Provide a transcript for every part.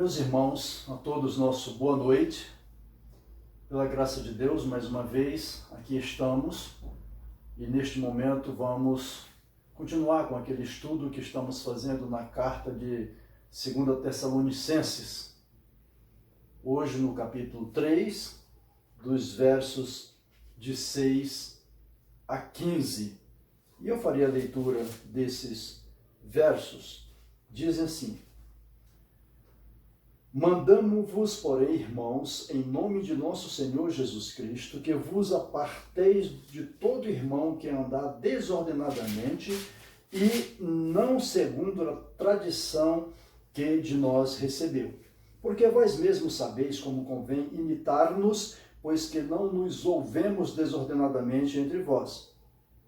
Meus irmãos, a todos nosso boa noite. Pela graça de Deus, mais uma vez, aqui estamos e neste momento vamos continuar com aquele estudo que estamos fazendo na carta de 2 Tessalonicenses. Hoje no capítulo 3, dos versos de 6 a 15. E eu farei a leitura desses versos. Dizem assim: Mandamo-vos, porém, irmãos, em nome de nosso Senhor Jesus Cristo, que vos aparteis de todo irmão que andar desordenadamente e não segundo a tradição que de nós recebeu. Porque vós mesmos sabeis como convém imitar-nos, pois que não nos ouvemos desordenadamente entre vós.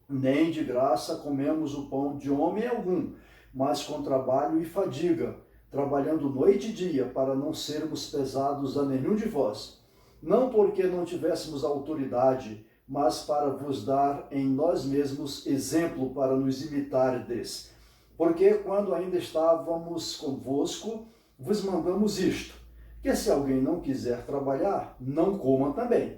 Nem de graça comemos o pão de homem algum, mas com trabalho e fadiga, trabalhando noite e dia, para não sermos pesados a nenhum de vós. Não porque não tivéssemos autoridade, mas para vos dar em nós mesmos exemplo para nos imitardes. Porque quando ainda estávamos convosco, vos mandamos isto, que se alguém não quiser trabalhar, não coma também.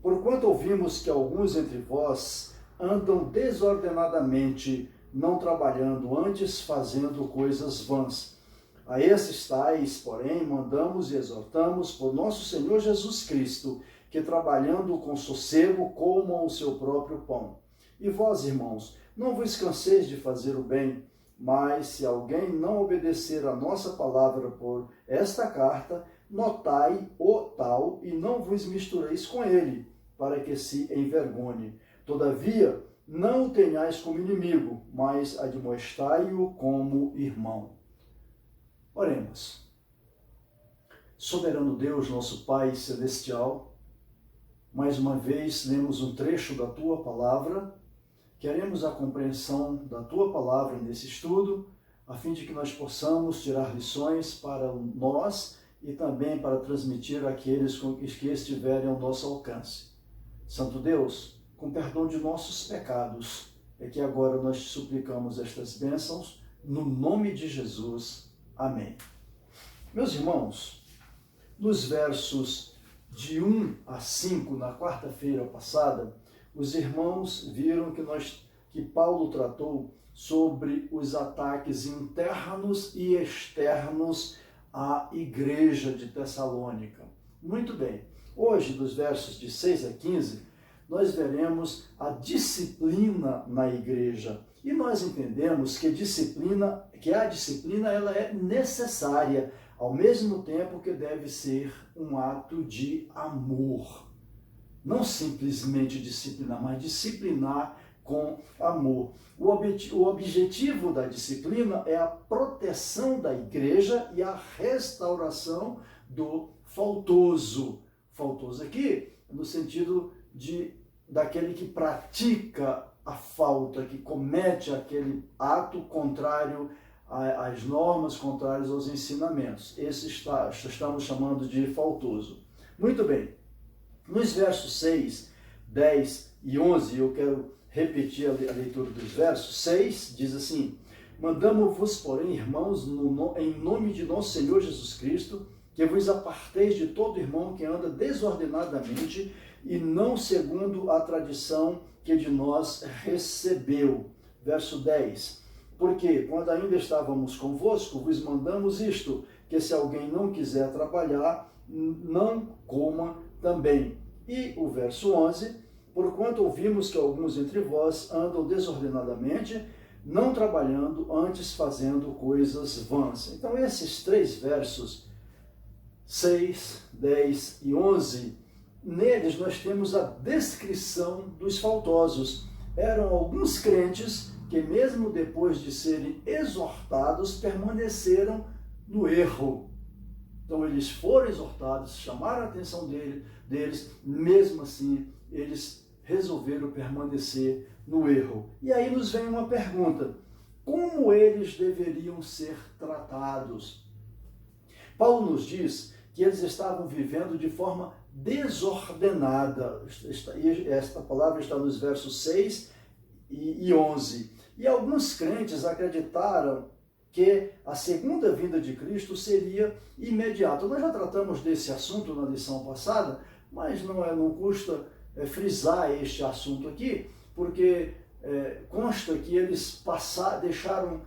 Porquanto ouvimos que alguns entre vós andam desordenadamente, não trabalhando, antes fazendo coisas vãs. A esses tais, porém, mandamos e exortamos por nosso Senhor Jesus Cristo, que trabalhando com sossego comam o seu próprio pão. E vós, irmãos, não vos canseis de fazer o bem, mas se alguém não obedecer a nossa palavra por esta carta, notai o tal e não vos mistureis com ele, para que se envergonhe. Todavia, não o tenhais como inimigo, mas admoestai-o como irmão. Oremos. Soberano Deus, nosso Pai Celestial, mais uma vez lemos um trecho da Tua Palavra, queremos a compreensão da Tua Palavra nesse estudo, a fim de que nós possamos tirar lições para nós e também para transmitir àqueles que estiverem ao nosso alcance. Santo Deus, com perdão de nossos pecados, é que agora nós te suplicamos estas bênçãos, no nome de Jesus. Amém. Meus irmãos, nos versos de 1 a 5, na quarta-feira passada, os irmãos viram que Paulo tratou sobre os ataques internos e externos à igreja de Tessalônica. Muito bem, hoje, dos versos de 6 a 15, nós veremos a disciplina na igreja. E nós entendemos que a disciplina ela é necessária, ao mesmo tempo que deve ser um ato de amor. Não simplesmente disciplinar, mas disciplinar com amor. O objetivo da disciplina é a proteção da igreja e a restauração do faltoso. Faltoso aqui, no sentido daquele que pratica a falta, que comete aquele ato contrário às normas, contrários aos ensinamentos. Esse estamos chamando de faltoso. Muito bem. Nos versos 6, 10 e 11, eu quero repetir a leitura dos versos. 6 diz assim: Mandamo-vos, porém, irmãos, em nome de nosso Senhor Jesus Cristo, que vos aparteis de todo irmão que anda desordenadamente e não segundo a tradição que de nós recebeu. Verso 10. Porque quando ainda estávamos convosco, vos mandamos isto, que se alguém não quiser trabalhar, não coma também. E o verso 11. Porquanto ouvimos que alguns entre vós andam desordenadamente, não trabalhando, antes fazendo coisas vãs. Então esses três versos, 6, 10 e 11, neles nós temos a descrição dos faltosos. Eram alguns crentes que, mesmo depois de serem exortados, permaneceram no erro. Então eles foram exortados, chamaram a atenção deles, mesmo assim eles resolveram permanecer no erro. E aí nos vem uma pergunta: como eles deveriam ser tratados? Paulo nos diz que eles estavam vivendo de forma desordenada. Esta palavra está nos versos 6 e 11. E alguns crentes acreditaram que a segunda vinda de Cristo seria imediata. Nós já tratamos desse assunto na lição passada, mas não custa frisar este assunto aqui, porque consta que eles deixaram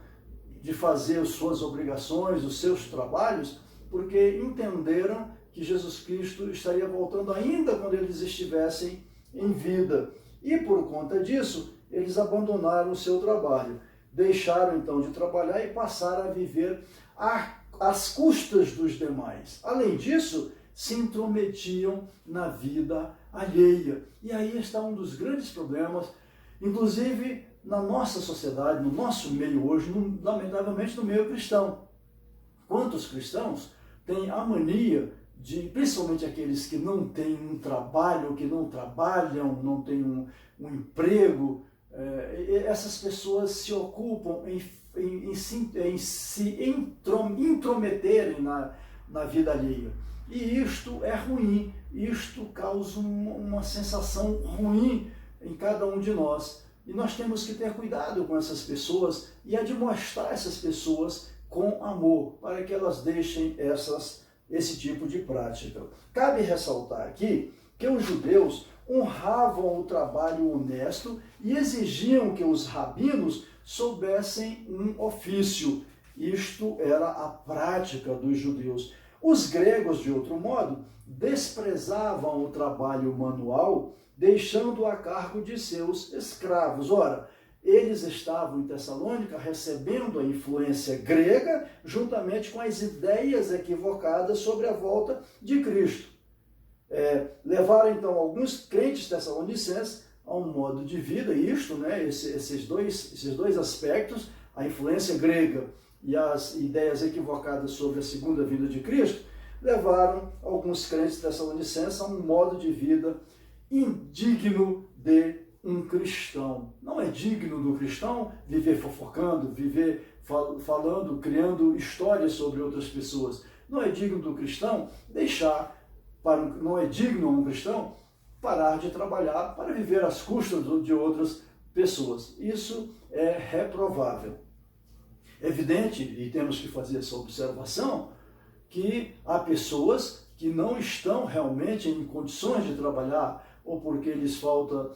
de fazer as suas obrigações, os seus trabalhos, porque entenderam que Jesus Cristo estaria voltando ainda quando eles estivessem em vida. E por conta disso, eles abandonaram o seu trabalho. Deixaram então de trabalhar e passaram a viver às custas dos demais. Além disso, se intrometiam na vida alheia. E aí está um dos grandes problemas, inclusive na nossa sociedade, no nosso meio hoje, lamentavelmente no meio cristão. Quantos cristãos têm a mania principalmente aqueles que não têm um trabalho, que não trabalham, não têm um emprego, essas pessoas se ocupam em se intrometerem na vida alheia. E isto é ruim, isto causa uma sensação ruim em cada um de nós. E nós temos que ter cuidado com essas pessoas e admoestar essas pessoas com amor, para que elas deixem esse tipo de prática. Cabe ressaltar aqui que os judeus honravam o trabalho honesto e exigiam que os rabinos soubessem um ofício. Isto era a prática dos judeus. Os gregos, de outro modo, desprezavam o trabalho manual, deixando-o a cargo de seus escravos. Ora, eles estavam em Tessalônica recebendo a influência grega, juntamente com as ideias equivocadas sobre a volta de Cristo. Levaram, então, alguns crentes tessalonicenses a um modo de vida, esses dois aspectos, a influência grega e as ideias equivocadas sobre a segunda vinda de Cristo, levaram alguns crentes tessalonicenses a um modo de vida indigno de um cristão. Não é digno do cristão viver fofocando, viver falando, criando histórias sobre outras pessoas. Não é digno do cristão não é digno a um cristão parar de trabalhar para viver às custas de outras pessoas. Isso é reprovável. É evidente, e temos que fazer essa observação, que há pessoas que não estão realmente em condições de trabalhar, ou porque lhes falta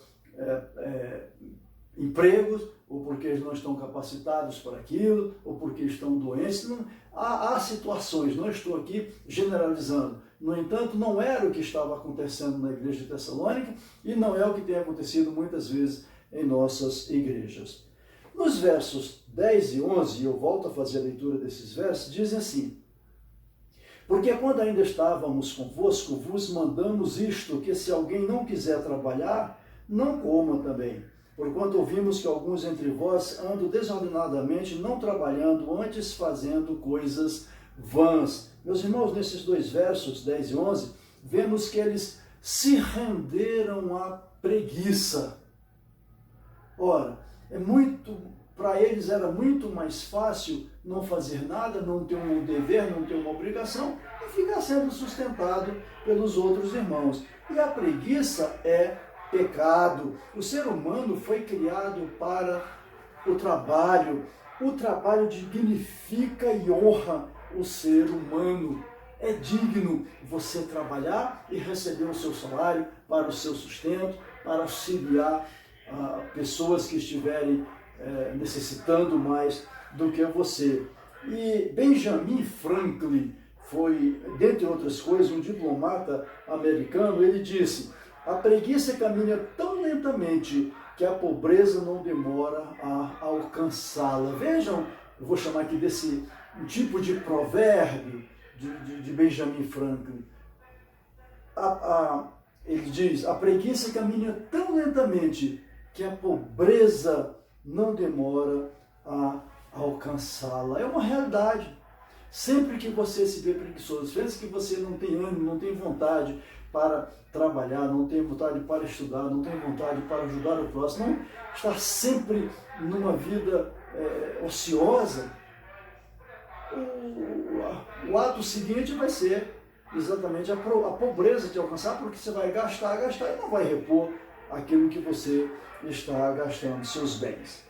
empregos, ou porque eles não estão capacitados para aquilo, ou porque estão doentes. Há situações, não estou aqui generalizando. No entanto, não era o que estava acontecendo na igreja de Tessalônica e não é o que tem acontecido muitas vezes em nossas igrejas. Nos versos 10 e 11, e eu volto a fazer a leitura desses versos, dizem assim: porque quando ainda estávamos convosco, vos mandamos isto, que se alguém não quiser trabalhar, não coma também. Porquanto ouvimos que alguns entre vós andam desordenadamente, não trabalhando, antes fazendo coisas vãs. Meus irmãos, nesses dois versos, 10 e 11, vemos que eles se renderam à preguiça. Ora, para eles era muito mais fácil não fazer nada, não ter um dever, não ter uma obrigação e ficar sendo sustentado pelos outros irmãos. E a preguiça é pecado. O ser humano foi criado para o trabalho. O trabalho dignifica e honra o ser humano. É digno você trabalhar e receber o seu salário para o seu sustento, para auxiliar pessoas que estiverem necessitando mais do que você. E Benjamin Franklin foi, dentre outras coisas, um diplomata americano. Ele disse: a preguiça caminha tão lentamente que a pobreza não demora a alcançá-la. Vejam, eu vou chamar aqui desse um tipo de provérbio de Benjamin Franklin. Ele diz: a preguiça caminha tão lentamente que a pobreza não demora a alcançá-la. É uma realidade. Sempre que você se vê preguiçoso, pensa que você não tem ânimo, não tem vontade para trabalhar, não tem vontade para estudar, não tem vontade para ajudar o próximo, não está sempre numa vida ociosa, o ato seguinte vai ser exatamente a pobreza te alcançar, porque você vai gastar e não vai repor aquilo que você está gastando, seus bens.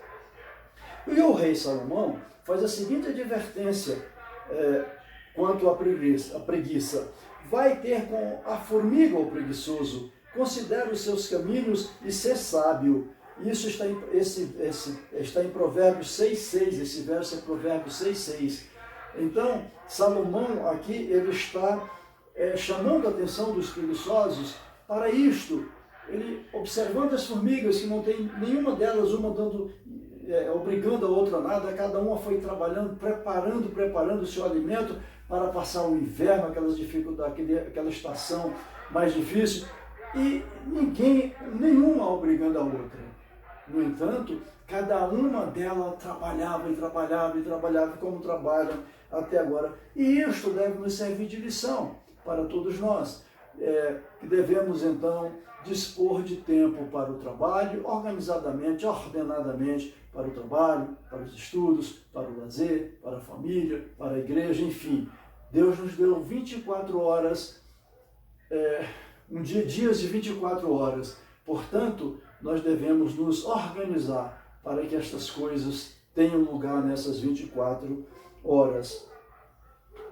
E o rei Salomão faz a seguinte advertência quanto à preguiça. Vai ter com a formiga o preguiçoso, considera os seus caminhos e ser sábio. Isso está em Provérbios 6,6, esse verso é Provérbios 6,6. Então, Salomão aqui, ele está chamando a atenção dos preguiçosos para isto. Ele, observando as formigas, que não tem nenhuma delas, uma dando, obrigando a outra a nada, cada uma foi trabalhando, preparando o seu alimento para passar o inverno, aquelas dificuldades, aquela estação mais difícil, e nenhuma obrigando a outra. No entanto, cada uma delas trabalhava como trabalham até agora. E isto deve nos servir de lição para todos nós, que devemos então dispor de tempo para o trabalho, organizadamente, ordenadamente, para o trabalho, para os estudos, para o lazer, para a família, para a igreja, enfim. Deus nos deu 24 horas, dias de 24 horas. Portanto, nós devemos nos organizar para que estas coisas tenham lugar nessas 24 horas.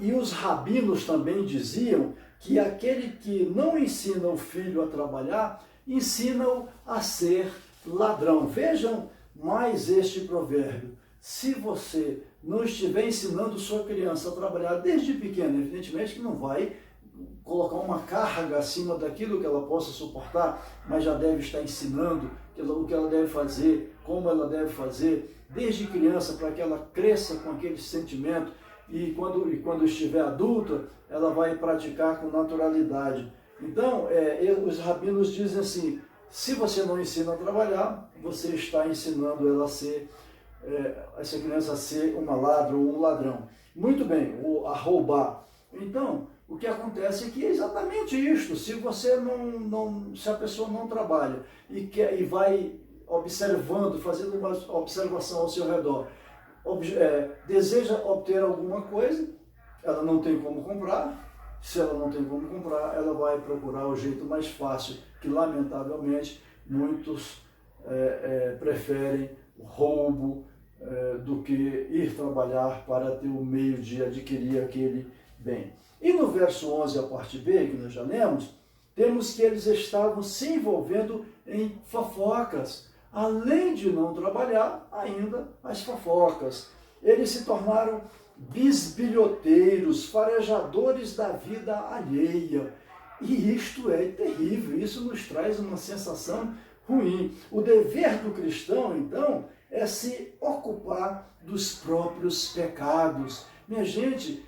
E os rabinos também diziam que aquele que não ensina o filho a trabalhar, ensina-o a ser ladrão. Vejam mais este provérbio. Se você não estiver ensinando sua criança a trabalhar desde pequena, evidentemente que não vai colocar uma carga acima daquilo que ela possa suportar, mas já deve estar ensinando o que ela deve fazer, como ela deve fazer, desde criança, para que ela cresça com aquele sentimento e quando estiver adulta, ela vai praticar com naturalidade. Então, os rabinos dizem assim, se você não ensina a trabalhar, você está ensinando ela essa criança a ser uma ladra ou um ladrão. Muito bem, a roubar. Então, o que acontece é que é exatamente isto. Se a pessoa não trabalha e vai observando, fazendo uma observação ao seu redor, deseja obter alguma coisa, ela não tem como comprar. Se ela não tem como comprar, ela vai procurar o jeito mais fácil, que lamentavelmente muitos preferem o roubo do que ir trabalhar para ter o meio de adquirir aquele bem. E no verso 11, a parte B, que nós já lemos, temos que eles estavam se envolvendo em fofocas. Além de não trabalhar, ainda as fofocas. Eles se tornaram bisbilhoteiros, farejadores da vida alheia. E isto é terrível, isso nos traz uma sensação ruim. O dever do cristão, então, é se ocupar dos próprios pecados. Minha gente,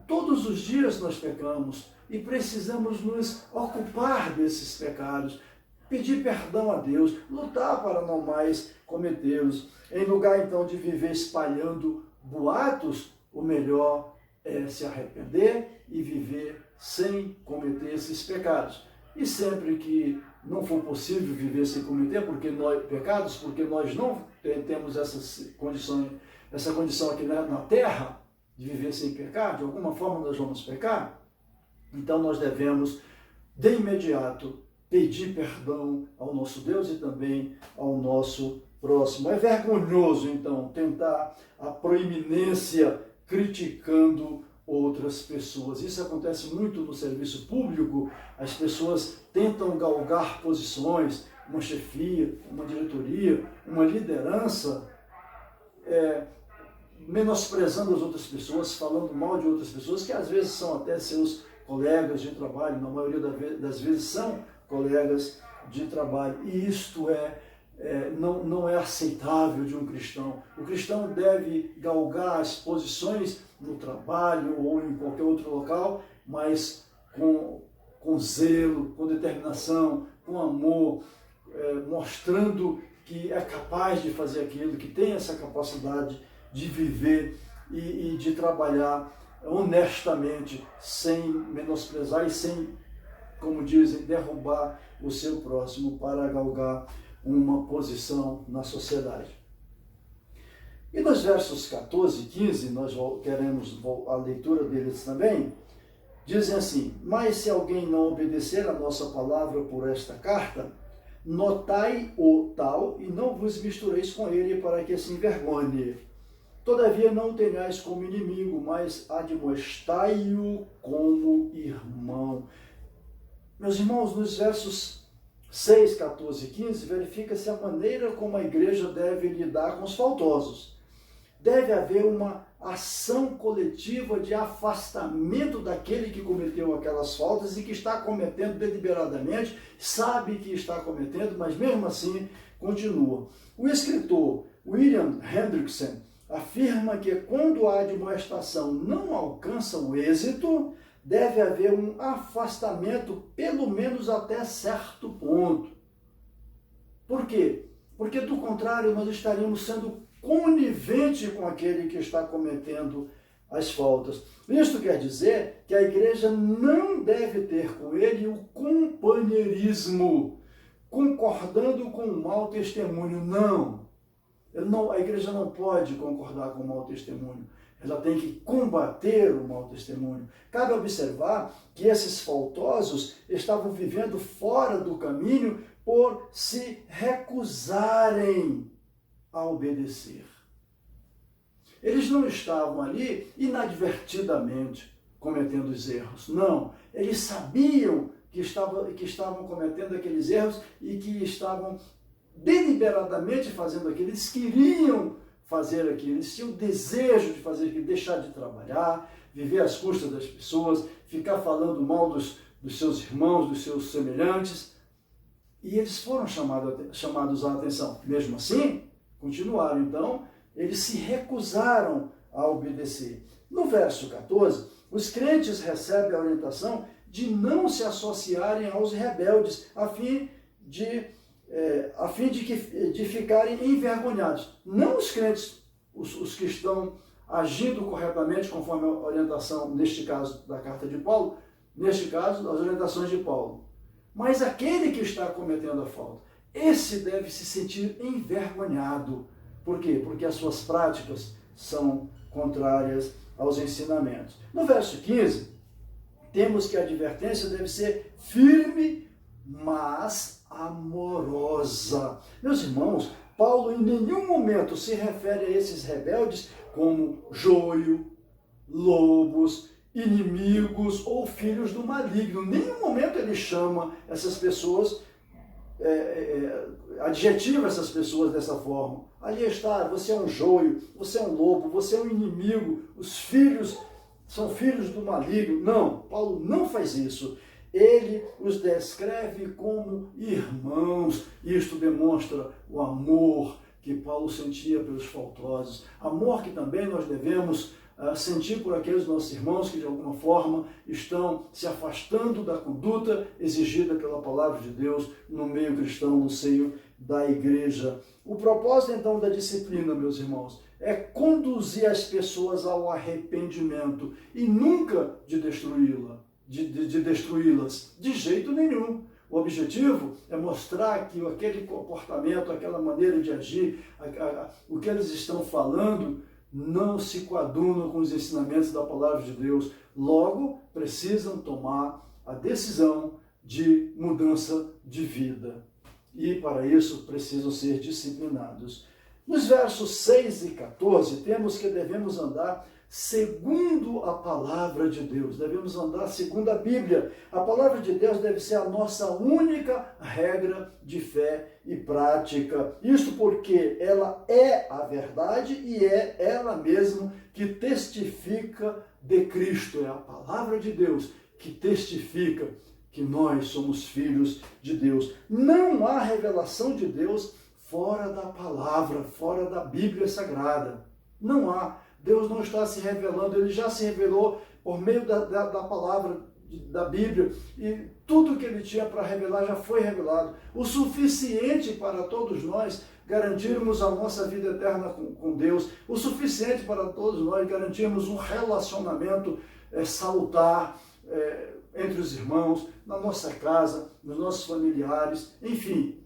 todos os dias nós pecamos e precisamos nos ocupar desses pecados, pedir perdão a Deus, lutar para não mais cometê-los. Em lugar então de viver espalhando boatos, o melhor é se arrepender e viver sem cometer esses pecados. E sempre que não for possível viver sem cometer pecados, porque nós não temos essa condição aqui na terra, de viver sem pecar, de alguma forma nós vamos pecar, então nós devemos, de imediato, pedir perdão ao nosso Deus e também ao nosso próximo. É vergonhoso, então, tentar a proeminência criticando outras pessoas. Isso acontece muito no serviço público, as pessoas tentam galgar posições, uma chefia, uma diretoria, uma liderança, menosprezando as outras pessoas, falando mal de outras pessoas, que às vezes são até seus colegas de trabalho, na maioria das vezes são colegas de trabalho. E isto não é aceitável de um cristão. O cristão deve galgar as posições no trabalho ou em qualquer outro local, mas com zelo, com determinação, com amor, mostrando que é capaz de fazer aquilo, que tem essa capacidade de viver e de trabalhar honestamente, sem menosprezar e sem, como dizem, derrubar o seu próximo para galgar uma posição na sociedade. E nos versos 14 e 15, nós queremos a leitura deles também, dizem assim: mas se alguém não obedecer a nossa palavra por esta carta, notai o tal, e não vos mistureis com ele, para que se envergonhe. Todavia não o tenhais como inimigo, mas admoestai-o como irmão. Meus irmãos, nos versos 6, 14 e 15, verifica-se a maneira como a igreja deve lidar com os faltosos. Deve haver uma ação coletiva de afastamento daquele que cometeu aquelas faltas e que está cometendo deliberadamente, sabe que está cometendo, mas mesmo assim continua. O escritor William Hendrickson afirma que quando a admoestação não alcança o êxito, deve haver um afastamento, pelo menos até certo ponto. Por quê? Porque, do contrário, nós estaríamos sendo conivente com aquele que está cometendo as faltas. Isto quer dizer que a igreja não deve ter com ele o companheirismo, concordando com o mau testemunho. Não. A igreja não pode concordar com o mau testemunho. Ela tem que combater o mau testemunho. Cabe observar que esses faltosos estavam vivendo fora do caminho por se recusarem a obedecer. Eles não estavam ali inadvertidamente cometendo os erros. Não, eles sabiam que estavam cometendo aqueles erros e que estavam deliberadamente fazendo aquilo. Eles queriam fazer aquilo, eles tinham o desejo de fazer aquilo, deixar de trabalhar, viver às custas das pessoas, ficar falando mal dos seus irmãos, dos seus semelhantes. E eles foram chamados à atenção. Mesmo assim, continuaram. Então, eles se recusaram a obedecer. No verso 14, os crentes recebem a orientação de não se associarem aos rebeldes, a fim de ficarem envergonhados. Não os crentes, os que estão agindo corretamente conforme a orientação, neste caso, da carta de Paulo, neste caso, as orientações de Paulo. Mas aquele que está cometendo a falta, esse deve se sentir envergonhado. Por quê? Porque as suas práticas são contrárias aos ensinamentos. No verso 15, temos que a advertência deve ser firme, mas amorosa. Meus irmãos, Paulo em nenhum momento se refere a esses rebeldes como joio, lobos, inimigos ou filhos do maligno. Em nenhum momento ele chama essas pessoas, adjetiva essas pessoas dessa forma. Ali está, você é um joio, você é um lobo, você é um inimigo, os filhos são filhos do maligno. Não, Paulo não faz isso. Ele os descreve como irmãos. Isto demonstra o amor que Paulo sentia pelos faltosos. Amor que também nós devemos sentir por aqueles nossos irmãos que de alguma forma estão se afastando da conduta exigida pela palavra de Deus no meio cristão, no seio da igreja. O propósito então da disciplina, meus irmãos, é conduzir as pessoas ao arrependimento e nunca de destruí-las, de jeito nenhum. O objetivo é mostrar que aquele comportamento, aquela maneira de agir, o que eles estão falando, não se coadunam com os ensinamentos da palavra de Deus. Logo, precisam tomar a decisão de mudança de vida. E, para isso, precisam ser disciplinados. Nos versos 6 e 14, temos que devemos andar segundo a palavra de Deus. Devemos andar segundo a Bíblia. A palavra de Deus deve ser a nossa única regra de fé e prática. Isto porque ela é a verdade e é ela mesma que testifica de Cristo. É a palavra de Deus que testifica que nós somos filhos de Deus. Não há revelação de Deus fora da palavra, fora da Bíblia Sagrada. Não há. Deus não está se revelando, ele já se revelou por meio da palavra da Bíblia, e tudo que ele tinha para revelar já foi revelado. O suficiente para todos nós garantirmos a nossa vida eterna com Deus, o suficiente para todos nós garantirmos um relacionamento salutar entre os irmãos, na nossa casa, nos nossos familiares, enfim.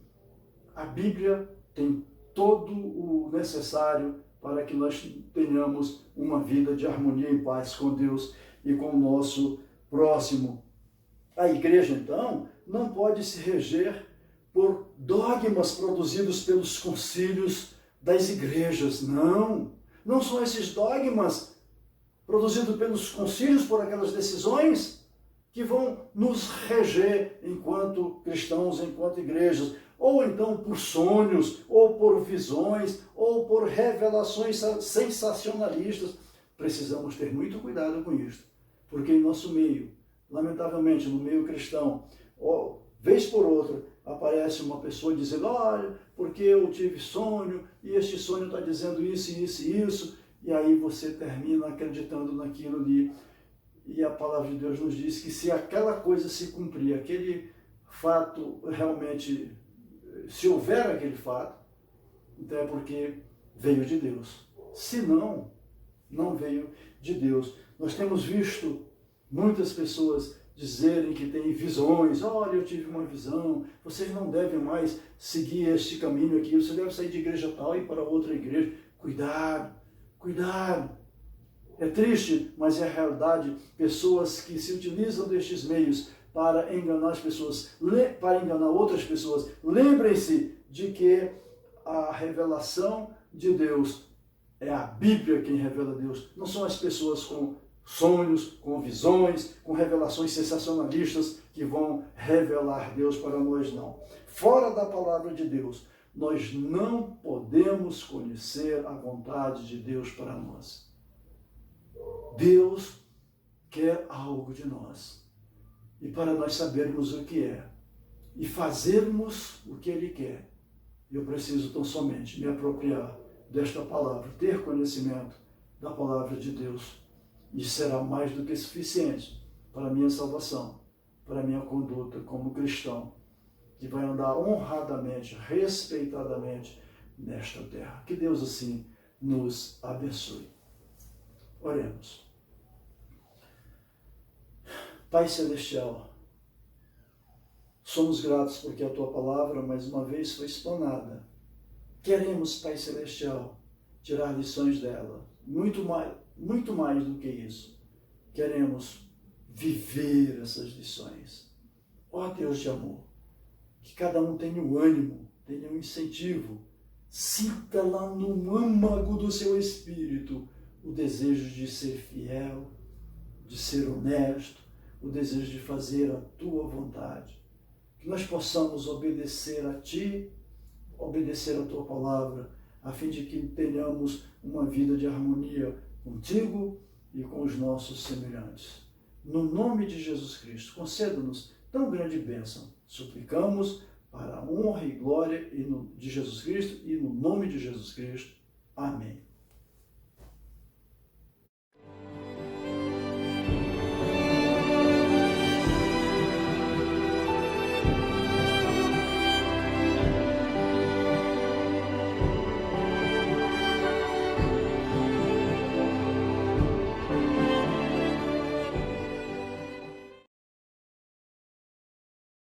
A Bíblia tem todo o necessário para que nós tenhamos uma vida de harmonia e paz com Deus e com o nosso próximo. A igreja, então, não pode se reger por dogmas produzidos pelos concílios das igrejas. Não são esses dogmas produzidos pelos concílios, por aquelas decisões, que vão nos reger enquanto cristãos, enquanto igrejas, ou então por sonhos, ou por visões, ou por revelações sensacionalistas. Precisamos ter muito cuidado com isso, porque em nosso meio, lamentavelmente no meio cristão, vez por outra, aparece uma pessoa dizendo, olha, porque eu tive sonho, e este sonho está dizendo isso, isso e isso, e aí você termina acreditando naquilo ali. E a palavra de Deus nos diz que se aquela coisa se cumprir, aquele fato realmente, se houver aquele fato, então é porque veio de Deus. Se não, não veio de Deus. Nós temos visto muitas pessoas dizerem que têm visões. Olha, eu tive uma visão, vocês não devem mais seguir este caminho aqui, você deve sair de igreja tal e ir para outra igreja. Cuidado, cuidado. É triste, mas é a realidade. Pessoas que se utilizam destes meios para enganar as pessoas, para enganar outras pessoas. Lembrem-se de que a revelação de Deus é a Bíblia quem revela Deus. Não são as pessoas com sonhos, com visões, com revelações sensacionalistas que vão revelar Deus para nós, não. Fora da palavra de Deus, nós não podemos conhecer a vontade de Deus para nós. Deus quer algo de nós. E para nós sabermos o que é e fazermos o que Ele quer, eu preciso tão somente me apropriar desta palavra, ter conhecimento da palavra de Deus. E será mais do que suficiente para a minha salvação, para a minha conduta como cristão, que vai andar honradamente, respeitadamente nesta terra. Que Deus assim nos abençoe. Oremos. Pai Celestial, somos gratos porque a Tua palavra mais uma vez foi explanada. Queremos, Pai Celestial, tirar lições dela, muito mais do que isso. Queremos viver essas lições. Ó Deus de amor, que cada um tenha um ânimo, tenha um incentivo, sinta lá no âmago do seu espírito o desejo de ser fiel, de ser honesto, o desejo de fazer a Tua vontade. Que nós possamos obedecer a Ti, obedecer a Tua palavra, a fim de que tenhamos uma vida de harmonia contigo e com os nossos semelhantes. No nome de Jesus Cristo, conceda-nos tão grande bênção. Suplicamos para a honra e glória de Jesus Cristo e no nome de Jesus Cristo. Amém.